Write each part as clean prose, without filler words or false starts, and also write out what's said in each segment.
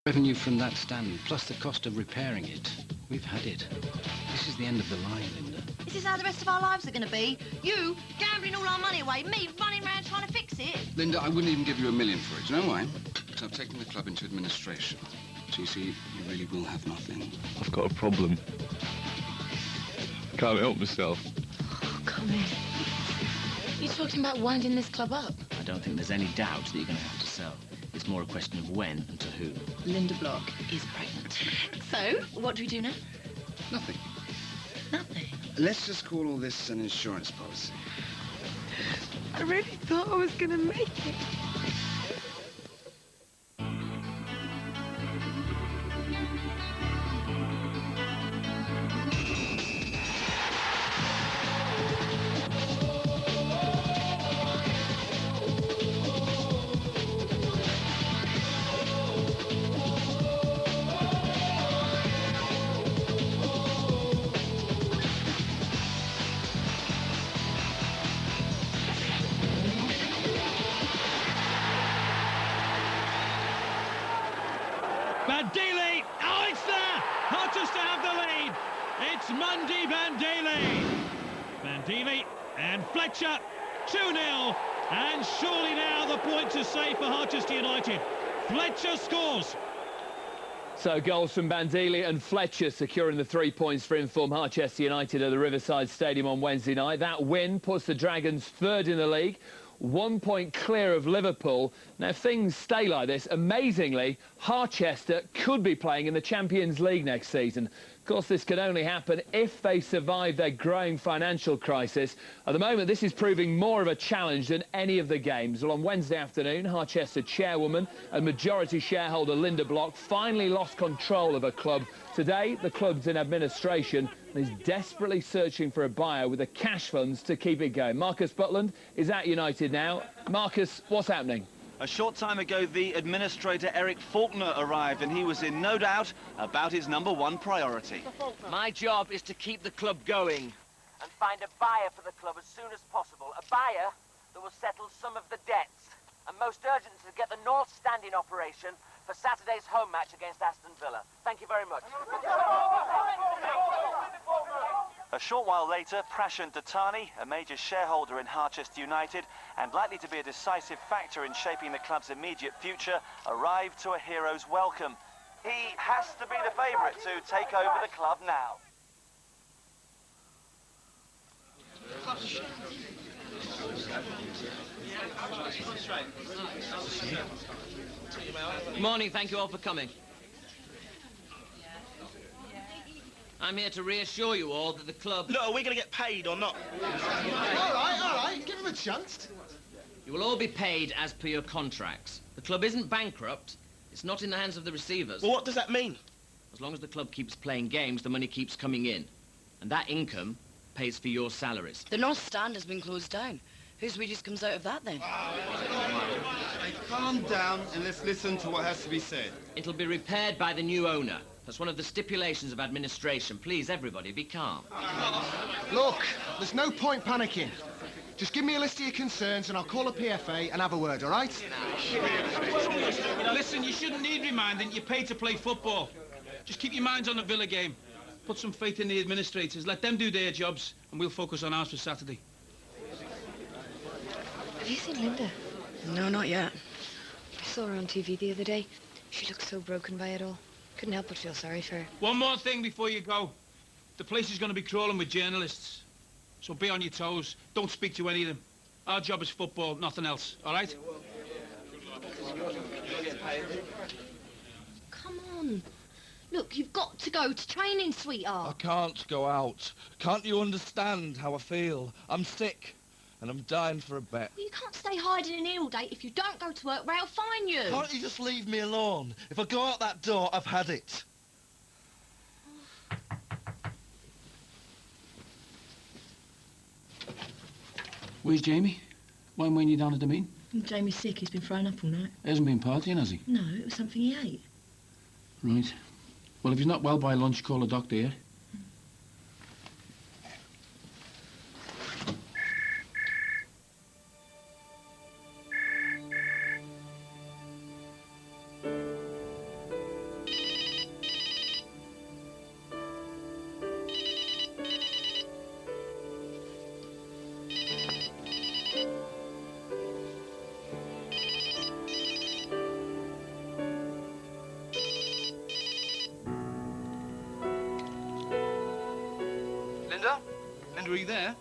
Revenue from that stand, plus the cost of repairing it. We've had it. This is the end of the line, Linda. Is this how the rest of our lives are going to be? You gambling all our money away, me running around trying to fix it? Linda, I wouldn't even give you $1 million for it. Do you know why? Because I've taken the club into administration. So you see, you really will have nothing. I've got a problem. I can't help myself. Oh, come in. You're talking about winding this club up? I don't think there's any doubt that you're going to have to sell. It's more a question of when and to who. Linda Block is pregnant. So, what do we do now? Nothing. Nothing? Let's just call all this an insurance policy. I really thought I was going to make it. Bandili! Oh, it's there! Harchester have the lead! It's Mundy Bandili! Bandili and Fletcher, 2-0. And surely now the point to say for Harchester United. Fletcher scores. So goals from Bandili and Fletcher securing the 3 points for informed Harchester United at the Riverside Stadium on Wednesday night. That win puts the Dragons third in the league, 1 point clear of Liverpool. Now, if things stay like this, amazingly, Harchester could be playing in the Champions League next season. Of course, this can only happen if they survive their growing financial crisis. At the moment, this is proving more of a challenge than any of the games. Well, on Wednesday afternoon, Harchester chairwoman and majority shareholder Linda Block finally lost control of her club. Today, the club's in administration and is desperately searching for a buyer with the cash funds to keep it going. Marcus Butland is at United now. Marcus, what's happening? A short time ago, the administrator Eric Faulkner arrived, and he was in no doubt about his #1 priority. My job is to keep the club going and find a buyer for the club as soon as possible. A buyer that will settle some of the debts. And most urgent is to get the North Stand in operation for Saturday's home match against Aston Villa. Thank you very much. A short while later, Prashant Dattani, a major shareholder in Harchester United and likely to be a decisive factor in shaping the club's immediate future, arrived to a hero's welcome. He has to be the favourite to take over the club now. Good morning, thank you all for coming. I'm here to reassure you all that the club... Look, are we going to get paid or not? All right, give him a chance. You will all be paid as per your contracts. The club isn't bankrupt. It's not in the hands of the receivers. Well, what does that mean? As long as the club keeps playing games, the money keeps coming in. And that income pays for your salaries. The North Stand has been closed down. Whose wages comes out of that, then? Hey, calm down and let's listen to what has to be said. It'll be repaired by the new owner. That's one of the stipulations of administration. Please, everybody, be calm. Look, there's no point panicking. Just give me a list of your concerns and I'll call a PFA and have a word, all right? Listen, you shouldn't need reminding. You're paid to play football. Just keep your minds on the Villa game. Put some faith in the administrators. Let them do their jobs and we'll focus on ours for Saturday. Have you seen Linda? No, not yet. I saw her on TV the other day. She looked so broken by it all. Couldn't help but feel sorry for her. One more thing before you go. The place is going to be crawling with journalists. So be on your toes. Don't speak to any of them. Our job is football, nothing else. All right? Come on. Look, you've got to go to training, sweetheart. I can't go out. Can't you understand how I feel? I'm sick, and I'm dying for a bet. Well, you can't stay hiding in here all day. If you don't go to work, Ray will fine you. Can't you just leave me alone? If I go out that door, I've had it. Where's Jamie? Why weren't you down at the meeting? Jamie's sick. He's been thrown up all night. He hasn't been partying, has he? No, it was something he ate. Right. Well, if he's not well by lunch, call a doctor here. Richard, were you there?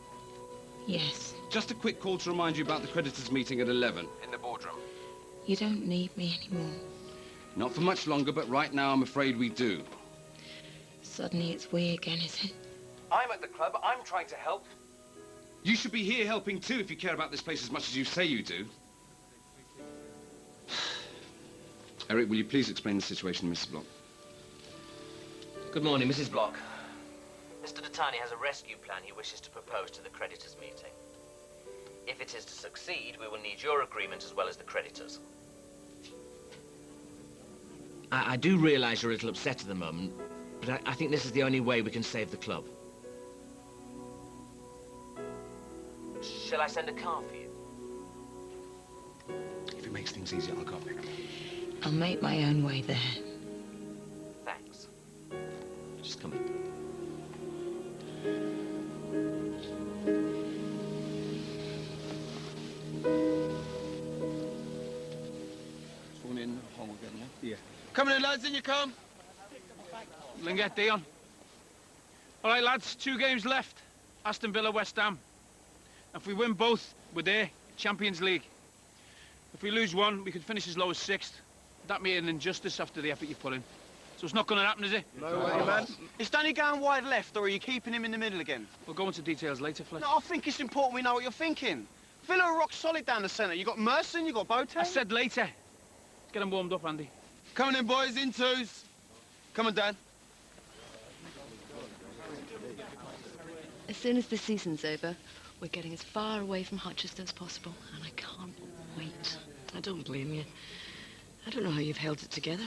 Yes. Just a quick call to remind you about the creditors' meeting at 11 in the boardroom. You don't need me anymore. Not for much longer, but right now I'm afraid we do. Suddenly it's we again, is it? I'm at the club. I'm trying to help. You should be here helping too if you care about this place as much as you say you do. Eric, will you please explain the situation to Mrs. Block? Good morning, Mrs. Block. Mr. Datani has a rescue plan he wishes to propose to the creditors' meeting. If it is to succeed, we will need your agreement as well as the creditors. I do realise you're a little upset at the moment, but I think this is the only way we can save the club. Shall I send a car for you? If it makes things easier, I'll go. I'll make my own way there. Thanks. Just come in. Phone in, home again, yeah? Yeah. Coming in, lads, in you come. Lingette, Dion. All right, lads, 2 games left. Aston Villa, West Ham. If we win both, we're there. Champions League. If we lose one, we could finish as low as 6th. That may be an injustice after the effort you put in. So it's not going to happen, is it? No way, man. Is Danny going wide left, or are you keeping him in the middle again? We'll go into details later, Fletch. No, I think it's important we know what you're thinking. Villa are rock solid down the centre. You got Merson, you got Boateng. I said later. Let's get him warmed up, Andy. Coming in, boys, in 2s. Come on, Dan. As soon as the season's over, we're getting as far away from Harchester as possible, and I can't wait. I don't blame you. I don't know how you've held it together.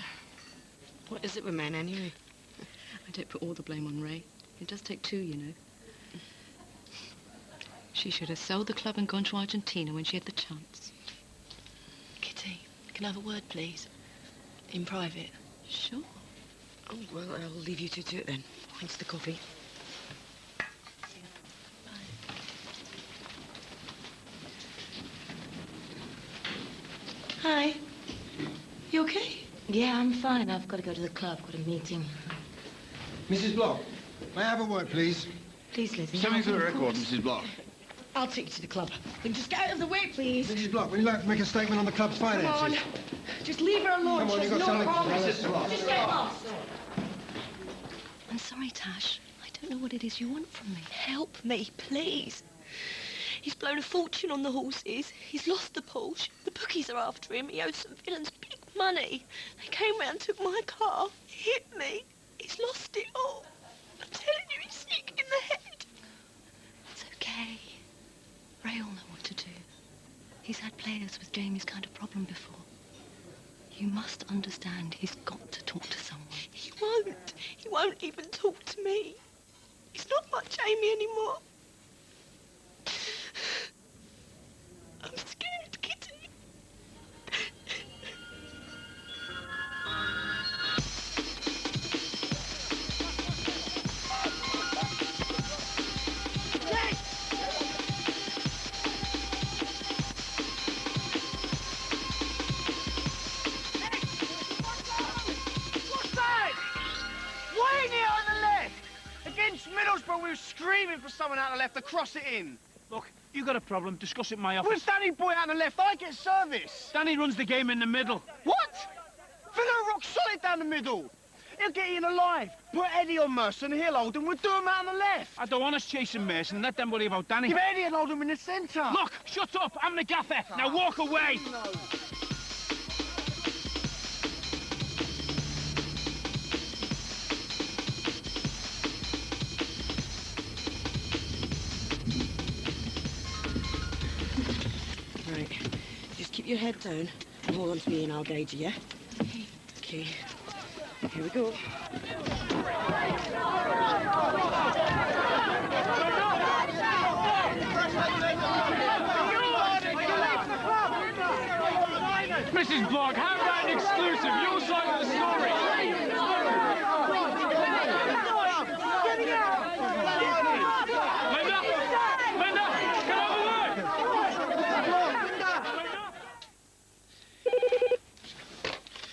What is it with men, anyway? I don't put all the blame on Ray. It does take 2, you know. She should have sold the club and gone to Argentina when she had the chance. Kitty, can I have a word, please? In private. Sure. Oh, well, I'll leave you two to it then. Thanks for the coffee. Hi. You okay? Yeah, I'm fine. I've got to go to the club. Got a meeting. Mrs. Block, may I have a word, please? Please, Lizzie. Something for the record, Mrs. Block. I'll take you to the club. Then just get out of the way, please. Mrs. Block, would you like to make a statement on the club's finances? Come on. Just leave her alone. Come on, She you've has got no something to promise. Mrs. Block. Just get lost. I'm sorry, Tash. I don't know what it is you want from me. Help me, please. He's blown a fortune on the horses. He's lost the Porsche. The bookies are after him. He owes some villains big money. They came round, took my car, hit me. He's lost it all. I'm telling you, he's sick in the head. It's okay. Ray will know what to do. He's had players with Jamie's kind of problem before. You must understand he's got to talk to someone. He won't. He won't even talk to me. He's not like Jamie anymore. I'm scared, Kitty. What's that? Way near on the left. Against Middlesbrough, we were screaming for someone out on the left to cross it in. Look, you got a problem, discuss it in my office. With Danny Boy out on the left, I get service. Danny runs the game in the middle. What? Villa are rock solid down the middle. He'll get in alive. Put Eddie on Merson, he'll hold him. We'll do him out on the left. I don't want us chasing Mason and let them worry about Danny. Give Eddie and hold him in the centre. Look, shut up. I'm the gaffer. Now walk away. No. Right. Just keep your head down and hold on to me and I'll guide you, yeah? Okay. Here we go. Mrs. Block, how about an exclusive? Your side of the story. Linda! Linda! Can I have a word?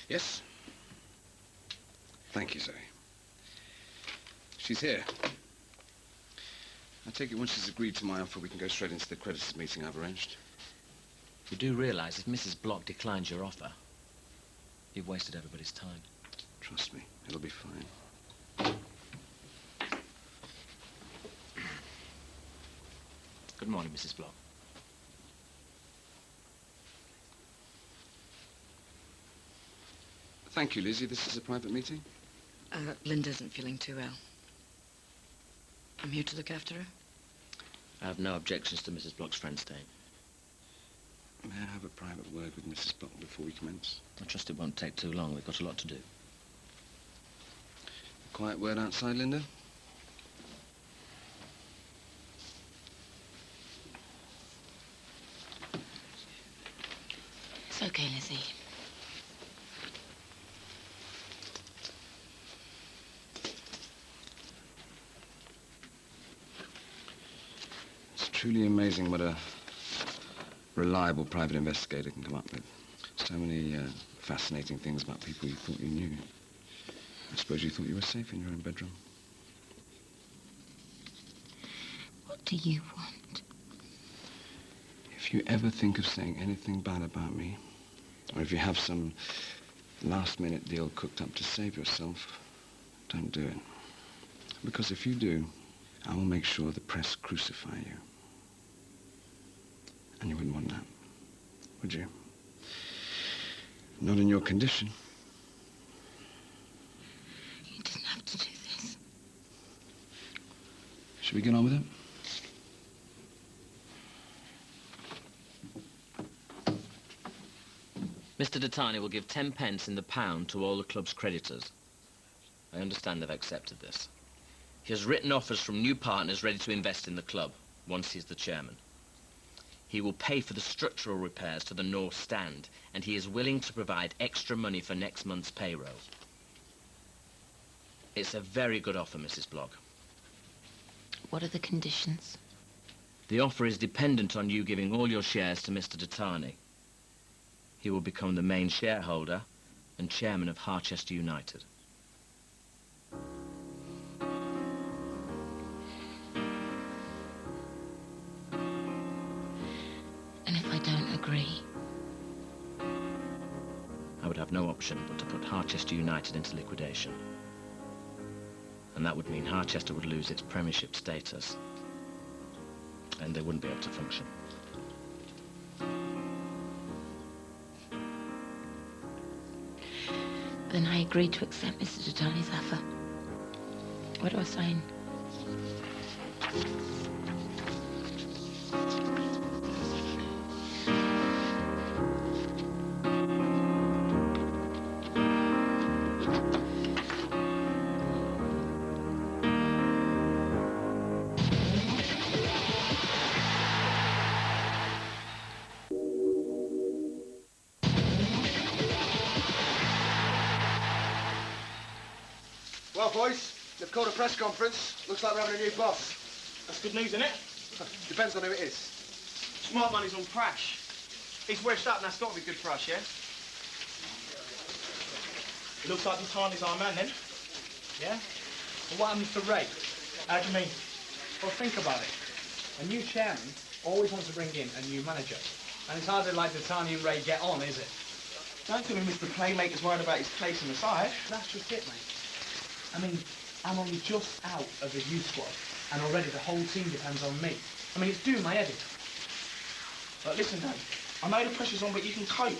Yes? Thank you, Zoe. She's here. I take it once she's agreed to my offer, we can go straight into the creditors' meeting I've arranged. You do realise if Mrs. Block declines your offer, you've wasted everybody's time. Trust me, it'll be fine. Good morning, Mrs. Block. Thank you, Lizzie. This is a private meeting? Linda isn't feeling too well. I'm here to look after her. I have no objections to Mrs. Block's friend staying. May I have a private word with Mrs. Block before we commence? I trust it won't take too long. We've got a lot to do. A quiet word outside, Linda? It's okay, Lizzie. It's truly amazing what a reliable private investigator can come up with. So many fascinating things about people you thought you knew. I suppose you thought you were safe in your own bedroom. What do you want? If you ever think of saying anything bad about me, or if you have some last-minute deal cooked up to save yourself, don't do it. Because if you do, I will make sure the press crucify you. And you wouldn't want that, would you? Not in your condition. You didn't have to do this. Should we get on with it? Mr. Dettani will give 10 pence in the pound to all the club's creditors. I understand they've accepted this. He has written offers from new partners ready to invest in the club once he's the chairman. He will pay for the structural repairs to the north stand, and he is willing to provide extra money for next month's payroll. It's a very good offer, Mrs. Block. What are the conditions? The offer is dependent on you giving all your shares to Mr. Dettani. He will become the main shareholder and chairman of Harchester United. And if I don't agree? I would have no option but to put Harchester United into liquidation. And that would mean Harchester would lose its Premiership status. And they wouldn't be able to function. Then I agreed to accept Mr. Dettani's offer. What do I sign? Well, boys, they've called a press conference. Looks like we're having a new boss. That's good news, isn't it? Depends on who it is. Smart money's on Prash. He's wedged up, and that's got to be good for us, yeah? It looks like Dettani's our man, then. Yeah? Well, what happens to Ray? How do you mean? Well, think about it. A new chairman always wants to bring in a new manager. And it's hardly like Dettani and Ray get on, is it? Don't tell me Mr. Playmaker's worried about his place in the side. That's just it, mate. I mean, I'm only just out of the youth squad, and already the whole team depends on me. I mean, it's doing my head in. But listen, Dad, I know the pressure's on, but you can cope.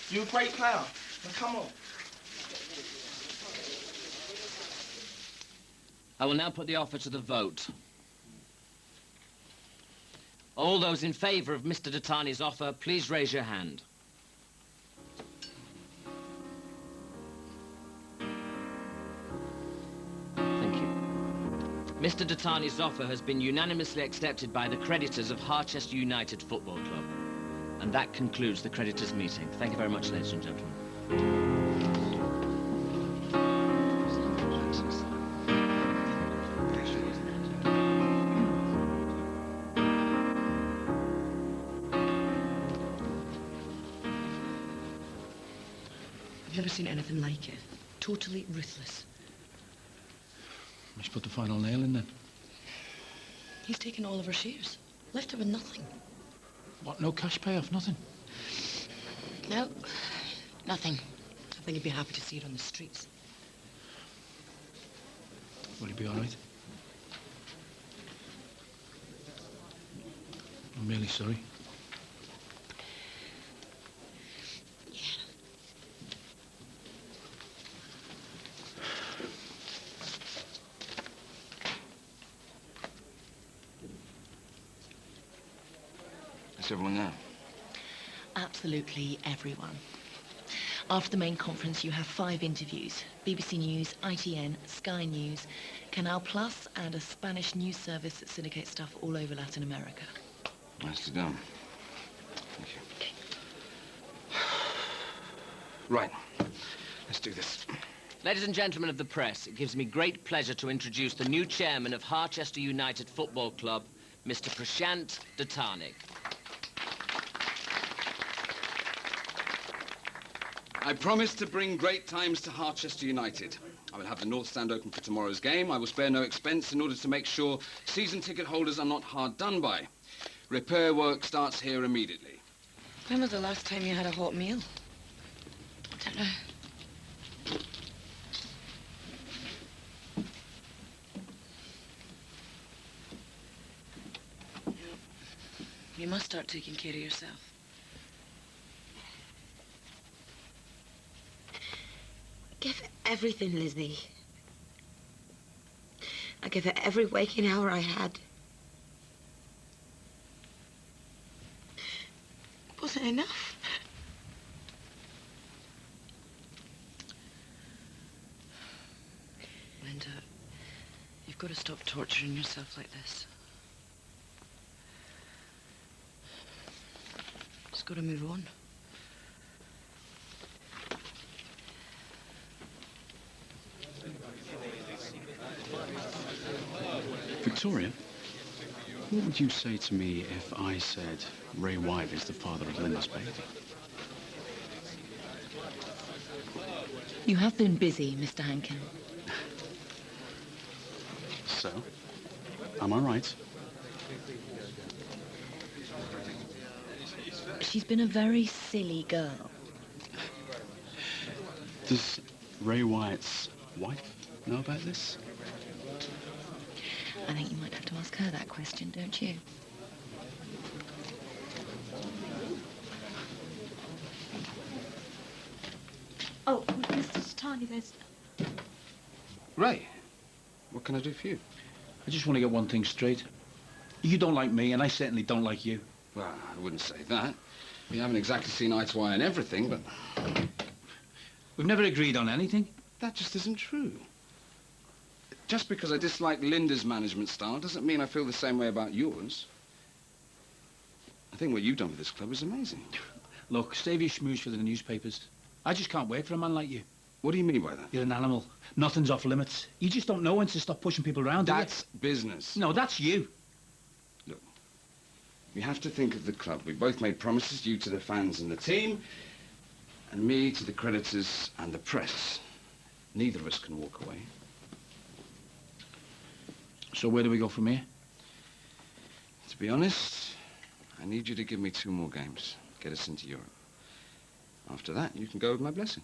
You're a great player. Now, come on. I will now put the offer to the vote. All those in favour of Mr. Dettani's offer, please raise your hand. Thank you. Mr. Dettani's offer has been unanimously accepted by the creditors of Harchester United Football Club. And that concludes the creditors' meeting. Thank you very much, ladies and gentlemen. I've never seen anything like it. Totally ruthless. We should put the final nail in then. He's taken all of her shares. Left her with nothing. What, no cash payoff, nothing? No, nothing. I think he'd be happy to see it on the streets. Will he be all right? I'm really sorry. How's everyone now? Absolutely everyone. After the main conference, you have 5 interviews. BBC News, ITN, Sky News, Canal Plus, and a Spanish news service that syndicates stuff all over Latin America. Nicely done. Thank you. Right. Let's do this. Ladies and gentlemen of the press, it gives me great pleasure to introduce the new chairman of Harchester United Football Club, Mr. Prashant Dattani. I promise to bring great times to Harchester United. I will have the North Stand open for tomorrow's game. I will spare no expense in order to make sure season ticket holders are not hard done by. Repair work starts here immediately. When was the last time you had a hot meal? I don't know. You must start taking care of yourself. Give her everything, Lizzie. I gave her every waking hour I had. It wasn't enough. Linda, you've got to stop torturing yourself like this. Just got to move on. Victoria, what would you say to me if I said Ray White is the father of Linda's baby? You have been busy, Mr. Hankin. So, am I right? She's been a very silly girl. Does Ray White's wife know about this? I think you might have to ask her that question, don't you? Oh, Mr. Dattani, there's... Ray, what can I do for you? I just want to get one thing straight. You don't like me, and I certainly don't like you. Well, I wouldn't say that. We haven't exactly seen eye to eye on everything, but... We've never agreed on anything. That just isn't true. Just because I dislike Linda's management style doesn't mean I feel the same way about yours. I think what you've done with this club is amazing. Look, save your schmooze for the newspapers. I just can't wait for a man like you. What do you mean by that? You're an animal. Nothing's off limits. You just don't know when to stop pushing people around, do you? That's business. No, that's you. Look, we have to think of the club. We both made promises, you to the fans and the team, and me to the creditors and the press. Neither of us can walk away. So where do we go from here? To be honest, I need you to give me 2 more games. Get us into Europe. After that, you can go with my blessing.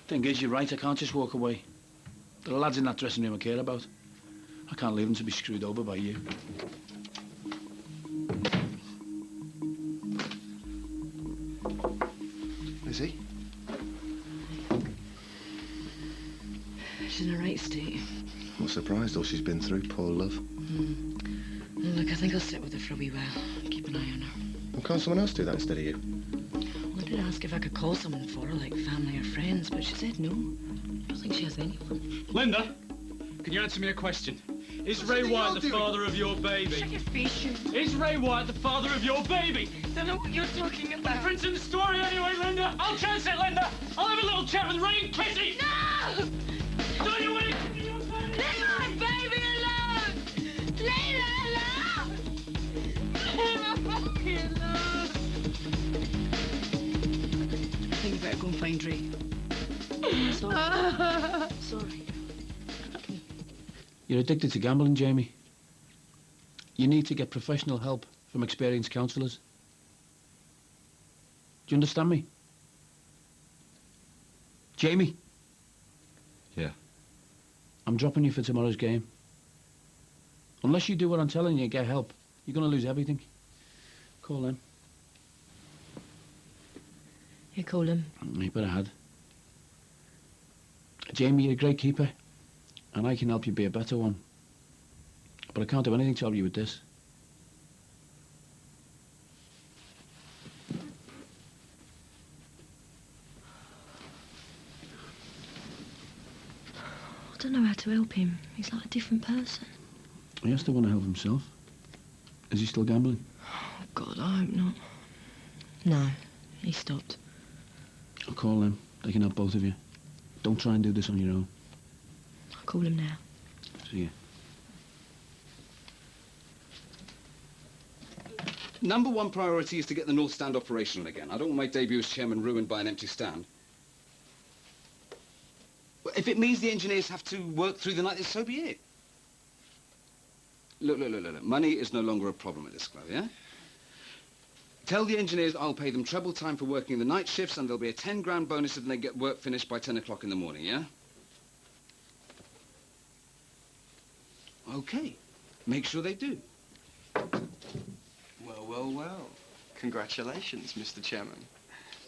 Thing is, you're right, I can't just walk away. There are lads in that dressing room I care about. I can't leave them to be screwed over by you. Lizzie? She's in a right state. I'm surprised all she's been through, poor love. Look, I think I'll sit with her for a wee while. Keep an eye on her. Well, can't someone else do that instead of you? Well, I did ask if I could call someone for her, like family or friends, but she said no. I don't think she has anyone. Linda, can you answer me a question? Is Ray White the father of your baby? Shut your face, you. Is Ray White the father of your baby? I don't know what you're talking about. Prince in the story anyway, Linda. I'll chance it, Linda. I'll have a little chat with Ray and Kitty. No! Do you want it? Leave my baby alone! Leave her alone! Leave her fucking alone! I think you better go and find Ray. Sorry. Sorry. You're addicted to gambling, Jamie. You need to get professional help from experienced counsellors. Do you understand me? Jamie? Yeah. I'm dropping you for tomorrow's game. Unless you do what I'm telling you and get help, you're going to lose everything. Call them. You call him. You better had. Jamie, you're a great keeper, and I can help you be a better one. But I can't do anything to help you with this. I don't know how to help him. He's like a different person. He has to want to help himself. Is he still gambling? Oh, God, I hope not. No, he stopped. I'll call them. They can help both of you. Don't try and do this on your own. I'll call him now. See you. Number one priority is to get the North Stand operational again. I don't want my debut as chairman ruined by an empty stand. Well, if it means the engineers have to work through the night, then so be it. Look. Money is no longer a problem at this club, yeah? Tell the engineers I'll pay them treble time for working the night shifts, and there'll be a 10 grand bonus if they get work finished by 10 o'clock in the morning, yeah? Okay. Make sure they do. Well. Congratulations, Mr. Chairman.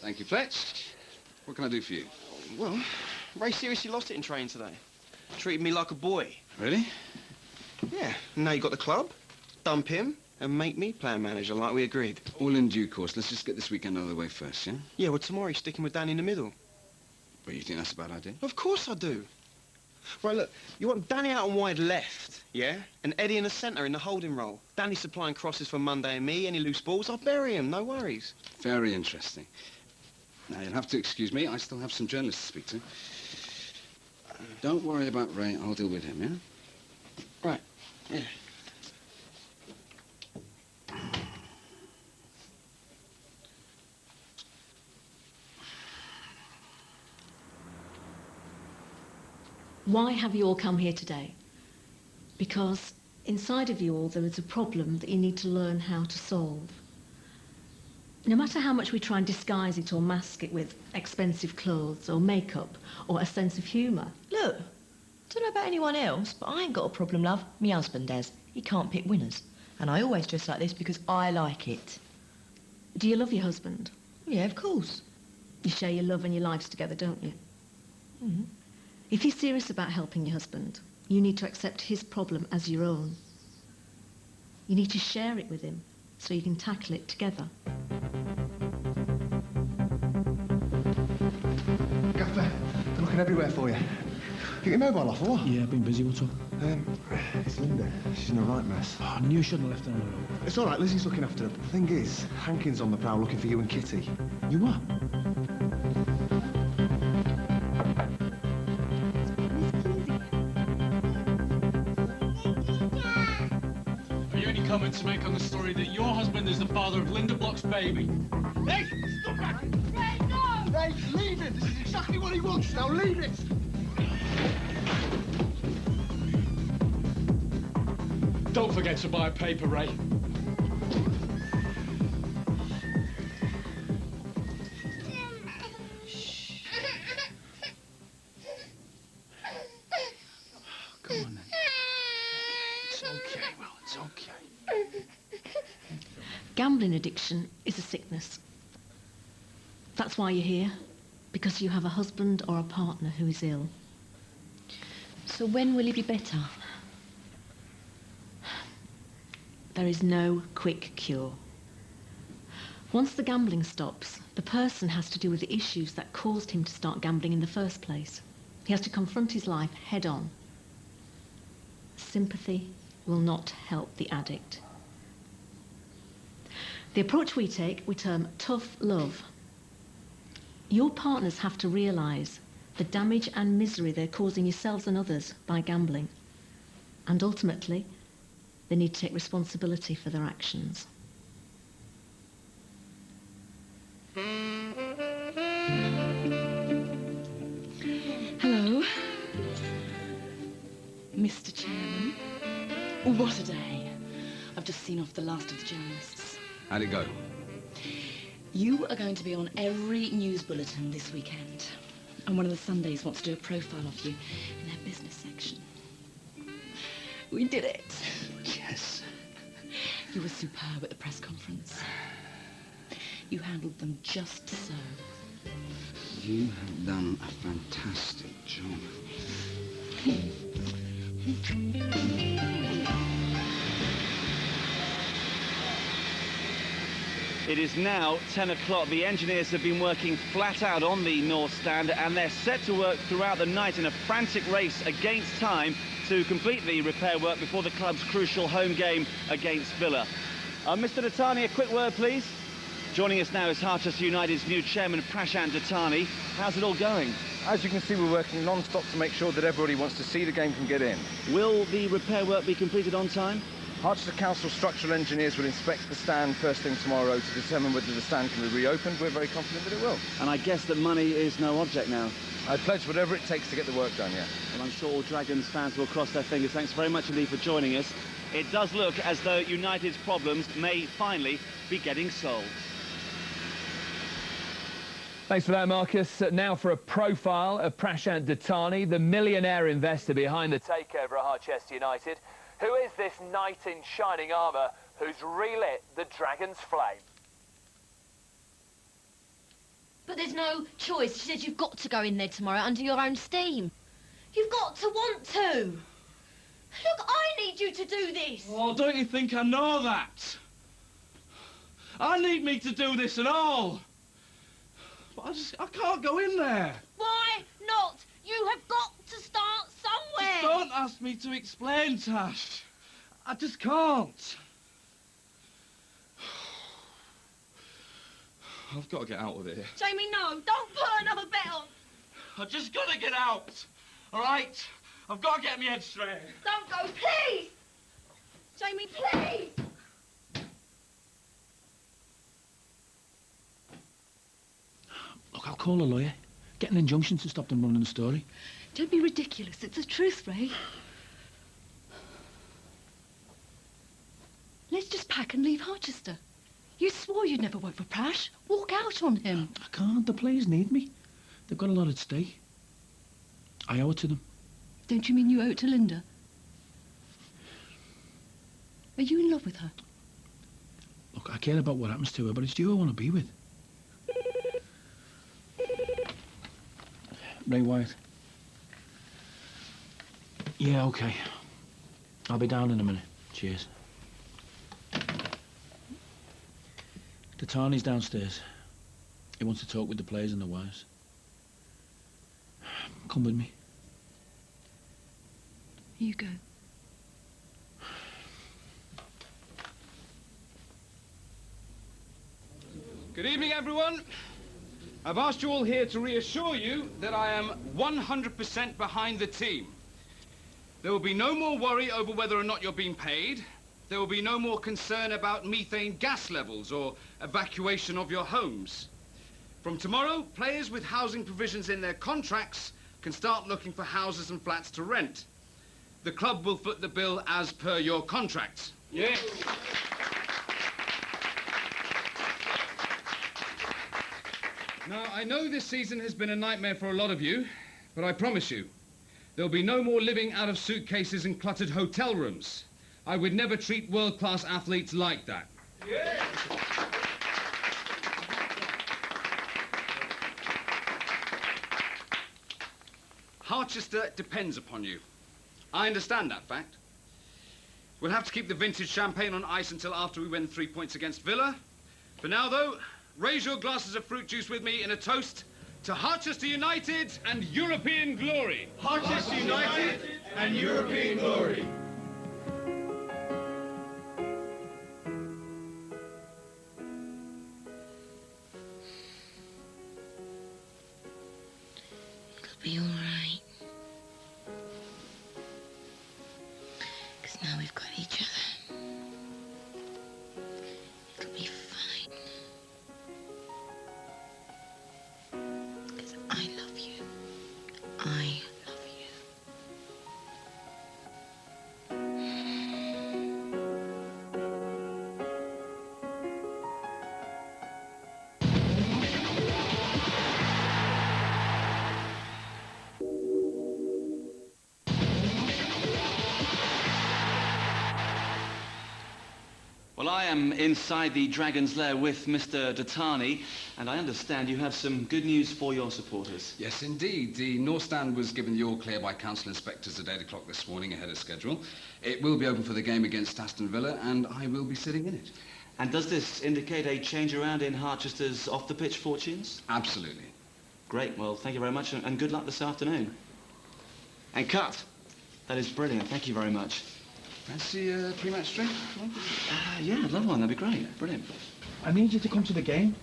Thank you, Fletch. What can I do for you? Well, Ray seriously lost it in training today. Treated me like a boy. Really? Yeah. Now you got the club, dump him, and make me plan manager like we agreed. All in due course. Let's just get this weekend out of the way first, yeah? Yeah, well, tomorrow he's sticking with Danny in the middle. But you think that's a bad idea? Of course I do. Right, look, you want Danny out and wide left, yeah? And Eddie in the centre in the holding role. Danny supplying crosses for Monday and me. Any loose balls, I'll bury him, no worries. Very interesting. Now, you'll have to excuse me. I still have some journalists to speak to. Don't worry about Ray. I'll deal with him, yeah? Right, yeah. Why have you all come here today? Because inside of you all there is a problem that you need to learn how to solve. No matter how much we try and disguise it or mask it with expensive clothes or makeup or a sense of humour. Look, don't know about anyone else, but I ain't got a problem, love. Me husband has. He can't pick winners. And I always dress like this because I like it. Do you love your husband? Yeah, of course. You share your love and your lives together, don't you? Mm-hmm. If you're serious about helping your husband, you need to accept his problem as your own. You need to share it with him so you can tackle it together. Gaffer, they're looking everywhere for you. Get your mobile off, or what? Yeah, I've been busy. What's up? It's Linda. She's in a right mess. Oh, I knew you shouldn't have left her on her own. It's all right, Lizzie's looking after her. But the thing is, Hankin's on the prowl looking for you and Kitty. You what? Have you any comment to make on the story that your husband is the father of Linda Block's baby? Hey, stop that! Ray, no! Ray, leave him! This is exactly what he wants. Now leave it! Don't forget to buy a paper, Ray. Go on then. It's okay, Will, it's okay. Gambling addiction is a sickness. That's why you're here, because you have a husband or a partner who is ill. So when will he be better? There is no quick cure. Once the gambling stops, the person has to deal with the issues that caused him to start gambling in the first place. He has to confront his life head on. Sympathy will not help the addict. The approach we take, we term tough love. Your partners have to realise the damage and misery they're causing yourselves and others by gambling. And ultimately, they need to take responsibility for their actions. Hello, Mr. Chairman. What a day. I've just seen off the last of the journalists. How'd it go? You are going to be on every news bulletin this weekend. And one of the Sundays wants to do a profile of you in their business section. We did it. Yes. You were superb at the press conference. You handled them just so. You have done a fantastic job. It is now 10 o'clock. The engineers have been working flat out on the North Stand, and they're set to work throughout the night in a frantic race against time to complete the repair work before the club's crucial home game against Villa. Mr. Dattani, a quick word, please. Joining us now is Harchester United's new chairman, Prashant Dattani. How's it all going? As you can see, we're working non-stop to make sure that everybody wants to see the game can get in. Will the repair work be completed on time? Harchester Council structural engineers will inspect the stand first thing tomorrow to determine whether the stand can be reopened. We're very confident that it will. And I guess that money is no object now. I pledge whatever it takes to get the work done, yeah. Well, I'm sure all Dragons fans will cross their fingers. Thanks very much indeed for joining us. It does look as though United's problems may finally be getting solved. Thanks for that, Marcus. Now for a profile of Prashant Dattani, the millionaire investor behind the takeover at Harchester United. Who is this knight in shining armour who's relit the Dragon's flame? But there's no choice. She said you've got to go in there tomorrow under your own steam. You've got to want to. Look, I need you to do this. Oh, don't you think I know that? I need me to do this and all. But I can't go in there. Why not? You have got to start somewhere. Don't ask me to explain, Tash. I just can't. I've got to get out of here. Jamie, no. Don't put another bet on. I've just got to get out. All right? I've got to get my head straight. Don't go, please. Jamie, please. Look, I'll call a lawyer. Get an injunction to stop them running the story. Don't be ridiculous. It's the truth, Ray. Let's just pack and leave Harchester. You swore you'd never work for Prash. Walk out on him. I can't. The players need me. They've got a lot at stake. I owe it to them. Don't you mean you owe it to Linda? Are you in love with her? Look, I care about what happens to her, but it's you I want to be with. Ray Wyatt. Yeah, okay. I'll be down in a minute. Cheers. Dattani's downstairs. He wants to talk with the players and the wives. Come with me. You go. Good evening, everyone. I've asked you all here to reassure you that I am 100% behind the team. There will be no more worry over whether or not you're being paid. There will be no more concern about methane gas levels or evacuation of your homes. From tomorrow, players with housing provisions in their contracts can start looking for houses and flats to rent. The club will foot the bill as per your contracts. Yes. Now, I know this season has been a nightmare for a lot of you, but I promise you, there'll be no more living out of suitcases and cluttered hotel rooms. I would never treat world-class athletes like that. Yeah. Harchester depends upon you. I understand that fact. We'll have to keep the vintage champagne on ice until after we win 3 points against Villa. For now, though, raise your glasses of fruit juice with me in a toast to Harchester United and European glory. Harchester United and European glory. It'll be all right. Because now we've got each other. It'll be fine. Because I love you. I love you. Well, I am inside the Dragon's Lair with Mr. Dattani, and I understand you have some good news for your supporters. Yes, indeed. The North Stand was given the all clear by council inspectors at 8 o'clock this morning ahead of schedule. It will be open for the game against Aston Villa, and I will be sitting in it. And does this indicate a change around in Harchester's off-the-pitch fortunes? Absolutely. Great. Well, thank you very much, and good luck this afternoon. And cut. That is brilliant. Thank you very much. Fancy a pre-match drink? Yeah, I'd love one. That'd be great. Brilliant. I need you to come to the game.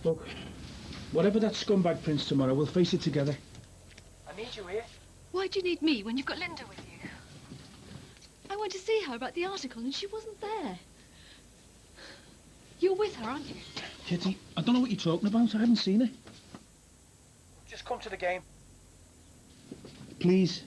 Look, whatever that scumbag prints tomorrow, we'll face it together. I need you here. Why do you need me when you've got Linda with you? I went to see her about the article and she wasn't there. You're with her, aren't you? Kitty, I don't know what you're talking about. I haven't seen her. Just come to the game. Please.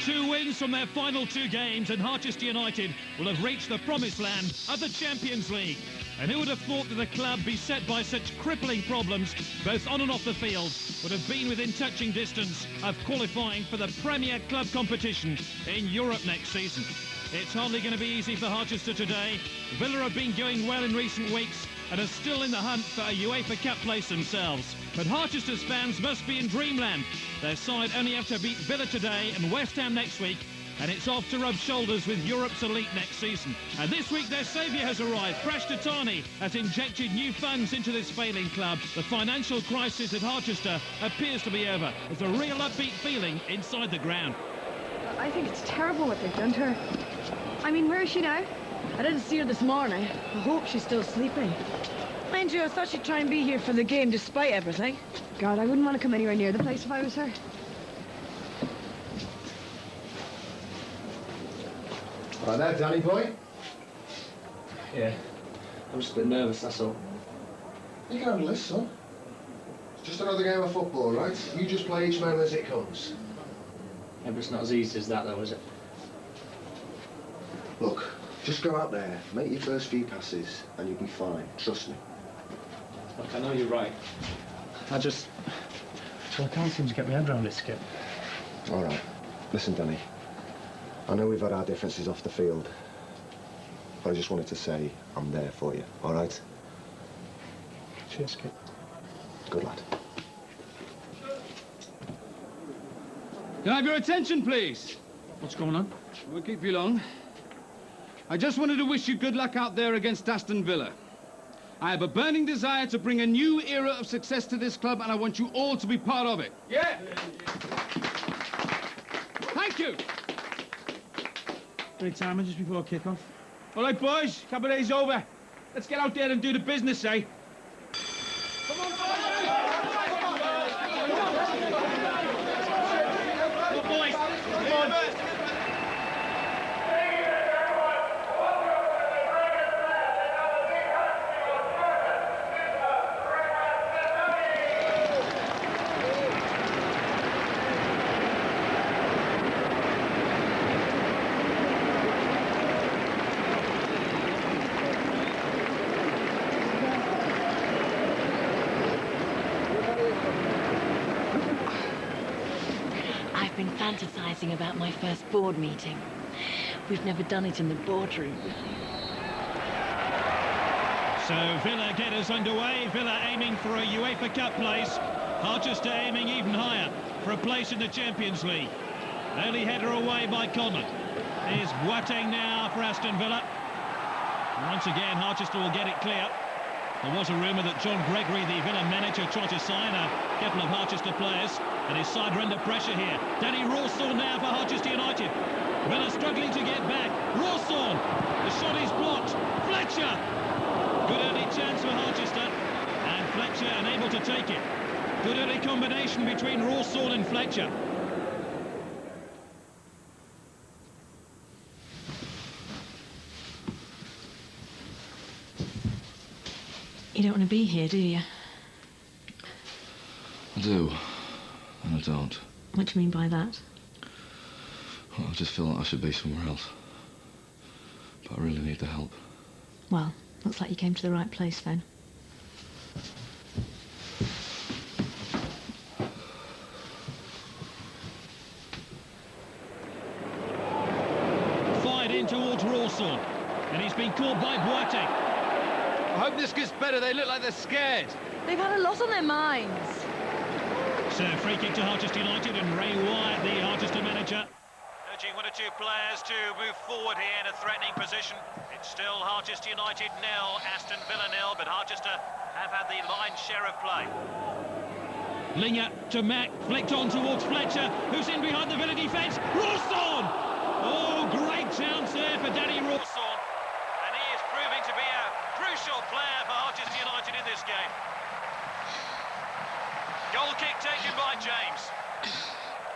2 wins from their final 2 games and Harchester United will have reached the promised land of the Champions League. And who would have thought that the club beset by such crippling problems, both on and off the field, would have been within touching distance of qualifying for the Premier Club competition in Europe next season. It's hardly going to be easy for Harchester today. Villa have been going well in recent weeks and are still in the hunt for a UEFA Cup place themselves. But Harchester's fans must be in dreamland. Their side only have to beat Villa today and West Ham next week, and it's off to rub shoulders with Europe's elite next season. And this week their saviour has arrived. Prash Dattani has injected new funds into this failing club. The financial crisis at Harchester appears to be over. There's a real upbeat feeling inside the ground. I think it's terrible what they've done to her. I mean, where is she now? I didn't see her this morning. I hope she's still sleeping. Mind you, I thought she'd try and be here for the game despite everything. God, I wouldn't want to come anywhere near the place if I was her. Right there, Danny boy. Yeah. I'm just a bit nervous, that's all. You can handle this, son. It's just another game of football, right? You just play each man as it comes. Yeah, but it's not as easy as that, though, is it? Look, just go out there, make your first few passes, and you'll be fine. Trust me. Look, I know you're right. I can't seem to get my head around it, Skip. All right. Listen, Danny. I know we've had our differences off the field, but I just wanted to say I'm there for you, all right? Cheers, Skip. Good lad. Can I have your attention, please? What's going on? I won't keep you long. I just wanted to wish you good luck out there against Aston Villa. I have a burning desire to bring a new era of success to this club, and I want you all to be part of it. Yeah! Thank you! Great timing just before kick-off. All right, boys, cabaret's over. Let's get out there and do the business, eh? Come on, boys! Come on. I've been fantasizing about my first board meeting. We've never done it in the boardroom. So Villa get us underway. Villa aiming for a UEFA Cup place. Harchester aiming even higher for a place in the Champions League. Early header away by Coleman. Here's Boateng now for Aston Villa. Once again, Harchester will get it clear. There was a rumour that John Gregory, the Villa manager, tried to sign a couple of Harchester players, and his side are under pressure here. Danny Rawsthorne now for Harchester United. Villa struggling to get back. Rawsthorne, the shot is blocked. Fletcher, good early chance for Harchester, and Fletcher unable to take it. Good early combination between Rawsthorne and Fletcher. You don't want to be here, do you? I do, and I don't. What do you mean by that? Well, I just feel like I should be somewhere else. But I really need the help. Well, looks like you came to the right place then. in towards Rawson. And he's been caught by Boateng. I hope this gets better. They look like they're scared. They've had a lot on their minds. So free kick to Harchester United, and Ray Wyatt, the Harchester manager, urging one or two players to move forward here in a threatening position. It's still Harchester United 0, Aston Villa 0, but Harchester have had the lion's share of play. Linger to Mack, flicked on towards Fletcher, who's in behind the Villa defence. Rawson! Oh, great chance there for Danny Rawson. And he is proving to be a crucial player for Harchester United in this game. Goal kick taken by James.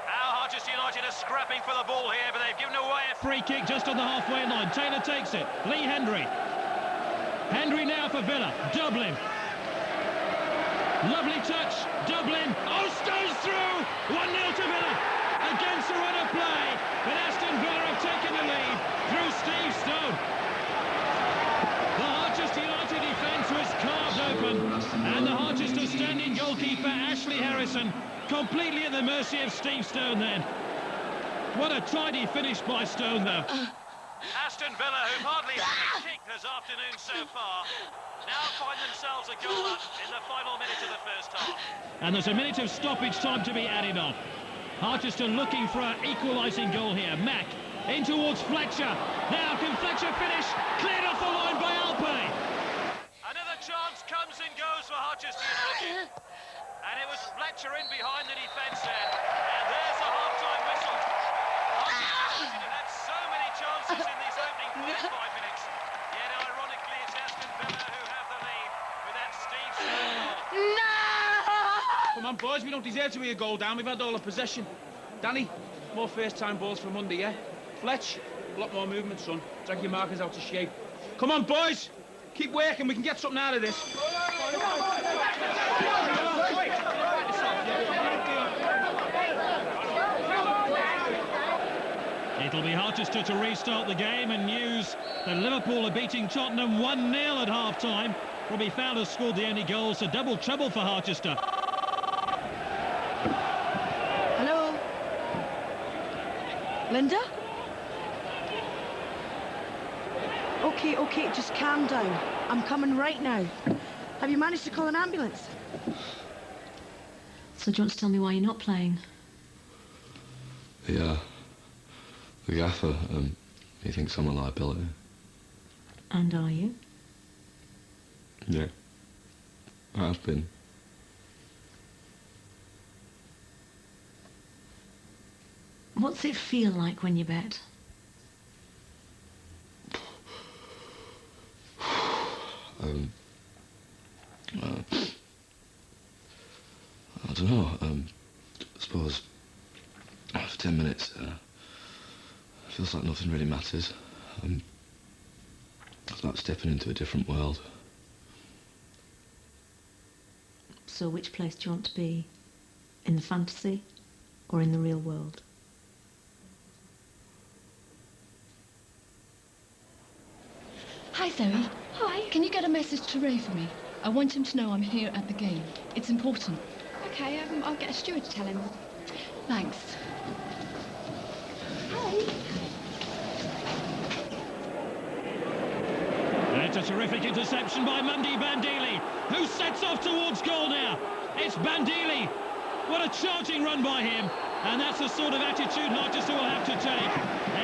Now Harchester United are scrapping for the ball here, but they've given away a free kick just on the halfway line. Taylor takes it. Lee Hendry. Hendry now for Villa. Dublin. Lovely touch. Dublin. Oh, Stone's through. 1-0 to Villa. Against the run of play. But Aston Villa have taken the lead through Steve Stone. The Harchester United defence was carved open. And the Harchester standing goalkeeper, Ashley Harrison, completely at the mercy of Steve Stone then. What a tidy finish by Stone, though. Aston Villa, who've hardly had a kick this afternoon so far, now find themselves a goal up in the final minute of the first half. And there's a minute of stoppage time to be added on. Harchester looking for an equalising goal here. Mack in towards Fletcher. Now can Fletcher finish? Cleared off the line by Alpe. Another chance comes and goes for Harchester United. And it was Fletcher in behind the defence there. And there's a half-time whistle. Harchester United have had so many chances in these opening 45 minutes. Yet ironically it's Aston Villa who have the lead with that Steve Stone goal. No! Come on, boys, we don't deserve to be a goal down. We've had all the possession. Danny, more first-time balls from Monday, yeah? Fletch, a lot more movement, son. Drag your markers out of shape. Come on, boys! Keep working, we can get something out of this. It'll be Harchester to restart the game and use that Liverpool are beating Tottenham 1-0 at half-time. Robbie Fowler scored the only goal, so double trouble for Harchester. Hello? Linda? Okay, just calm down. I'm coming right now. Have you managed to call an ambulance? So do you want to tell me why you're not playing? The gaffer, he thinks I'm a liability. And are you? Yeah, I have been. What's it feel like when you bet? I don't know, I suppose after 10 minutes, it feels like nothing really matters. It's like stepping into a different world. So which place do you want to be? In the fantasy or in the real world? Hi, Zoe. Hi. Can you get a message to Ray for me? I want him to know I'm here at the game. It's important. Okay, I'll get a steward to tell him. Thanks. It's a terrific interception by Mundy Bandili, who sets off towards goal now. It's Bandili. What a charging run by him. And that's the sort of attitude Harchester will have to take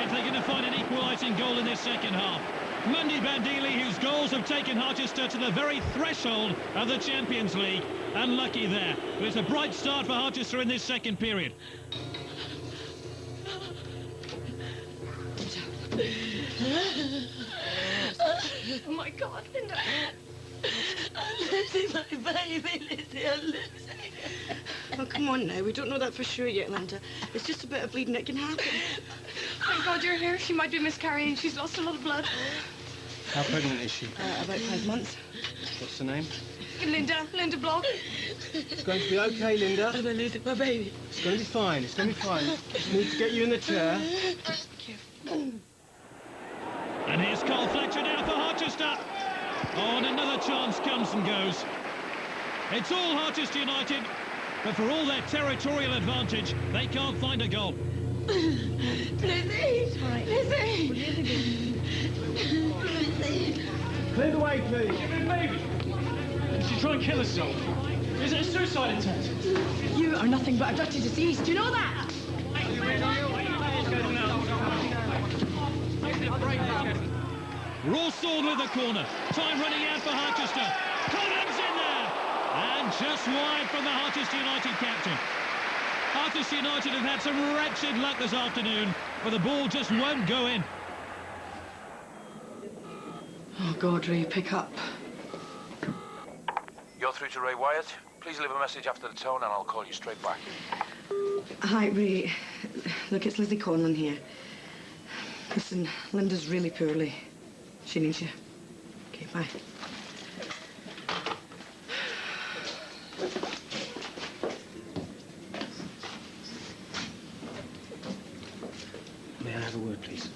if they're going to find an equalising goal in this second half. Mundy Bandili, whose goals have taken Harchester to the very threshold of the Champions League. Unlucky there. But it's a bright start for Harchester in this second period. Oh, my God, Linda. I'm losing my baby, Lizzie, I'm losing. Oh, come on now. We don't know that for sure yet, Linda. It's just a bit of bleeding. It can happen. Thank God you're here. She might be miscarrying. She's lost a lot of blood. How pregnant is she? About 5 months. What's the name? Linda Block. It's going to be okay, Linda. I'm losing my baby. It's going to be fine. It's going to be fine. Just need to get you in the chair. And here's Carl Fletcher now for Harchester. Oh, and another chance comes and goes. It's all Harchester United, but for all their territorial advantage, they can't find a goal. Lizzie! All right. Lizzie! Lizzie! Clear the way, please. Give me a baby. Did she try and kill herself? Is it a suicide attempt? You are nothing but a dirty disease. Do you know that? Rawsord with the corner. Time running out for Harchester. Collins in there! And just wide from the Harchester United captain. Harchester United have had some wretched luck this afternoon, but the ball just won't go in. Oh, God, Ray, pick up. You're through to Ray Wyatt. Please leave a message after the tone and I'll call you straight back. Hi, Ray. Look, it's Lizzie Conlon here. Listen, Linda's really poorly. She needs you. Okay, bye. May I have a word, please?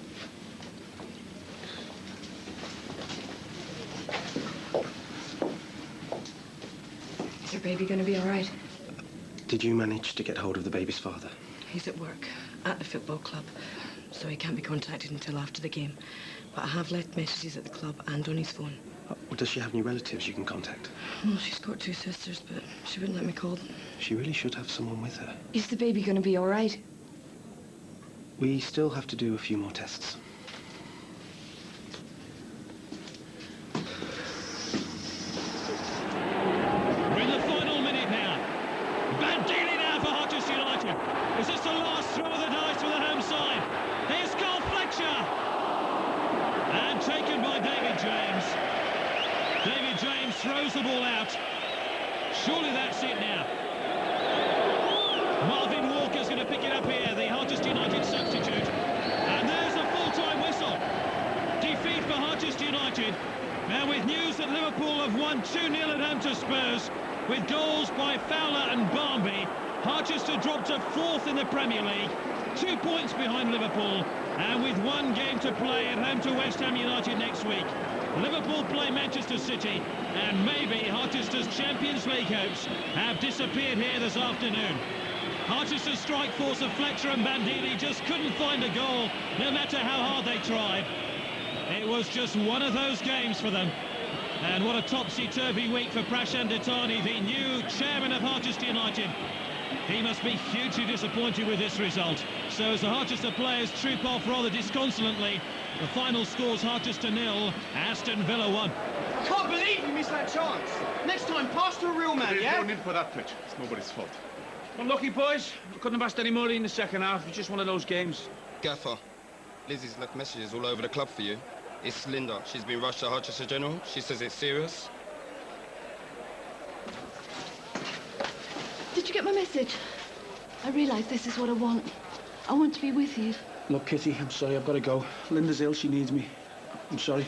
Is your baby going to be all right? Did you manage to get hold of the baby's father? He's at work, at the football club, so he can't be contacted until after the game. But I have left messages at the club and on his phone. Well, does she have any relatives you can contact? Well, she's got 2 sisters, but she wouldn't let me call them. She really should have someone with her. Is the baby going to be all right? We still have to do a few more tests. We're in the final minute now. Bandini now for Harchester United. Is this the last throw of the dice for the home side? Here's Carl Fletcher. And taken by David James. David James throws the ball out. Surely that's it now. Marvin Walker's going to pick it up here, the Harchester United substitute. And there's a full-time whistle. Defeat for Harchester United. Now with news that Liverpool have won 2-0 at home to Spurs, with goals by Fowler and Barmby, Harchester dropped to 4th in the Premier League, 2 points behind Liverpool, and with 1 game to play at home to West Ham United next week. Liverpool play Manchester City, and maybe Harchester's Champions League hopes have disappeared here this afternoon. Harchester's strike force of Fletcher and Bandini just couldn't find a goal, no matter how hard they tried. It was just one of those games for them. And what a topsy-turvy week for Prashant Ditani, the new chairman of Harchester United. He must be hugely disappointed with this result. So as the Harchester players troop off rather disconsolately, the final score's Harchester 0, Aston Villa 1. I can't believe you missed that chance. Next time, pass to a real man, There's yeah? no need for that, Fletch. It's nobody's fault. Unlucky, boys. We couldn't have asked any more in the second half. It's just one of those games. Gaffer, Lizzie's left messages all over the club for you. It's Linda. She's been rushed to Harchester General. She says it's serious. Did you get my message? I realise this is what I want. I want to be with you. Look, Kitty, I'm sorry, I've got to go. Linda's ill, she needs me. I'm sorry.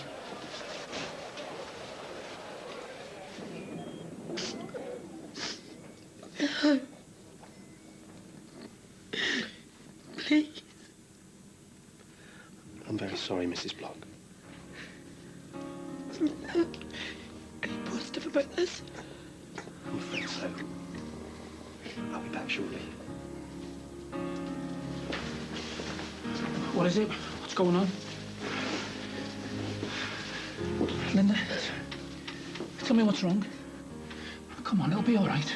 Please. I'm very sorry, Mrs. Block. Any more stuff about this? I'm afraid so. I'll be back shortly. What is it? What's going on? Linda, tell me what's wrong. Come on, it'll be all right.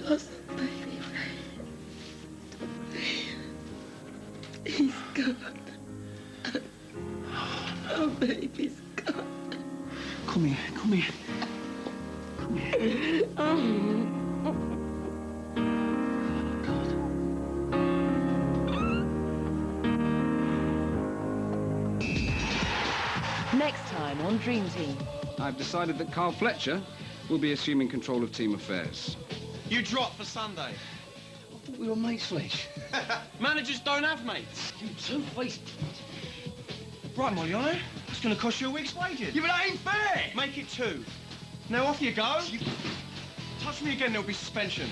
Lost the baby. He's gone. Our baby's gone. Come here, come here. Come here. Next time on Dream Team. I've decided that Carl Fletcher will be assuming control of team affairs. You drop for Sunday. I thought we were mates, Fletch. Managers don't have mates. You two-faced... Right, Moriano. That's going to cost you a week's wages. Yeah, but that ain't fair. Make it 2. Now off you go. Touch me again, there'll be suspension.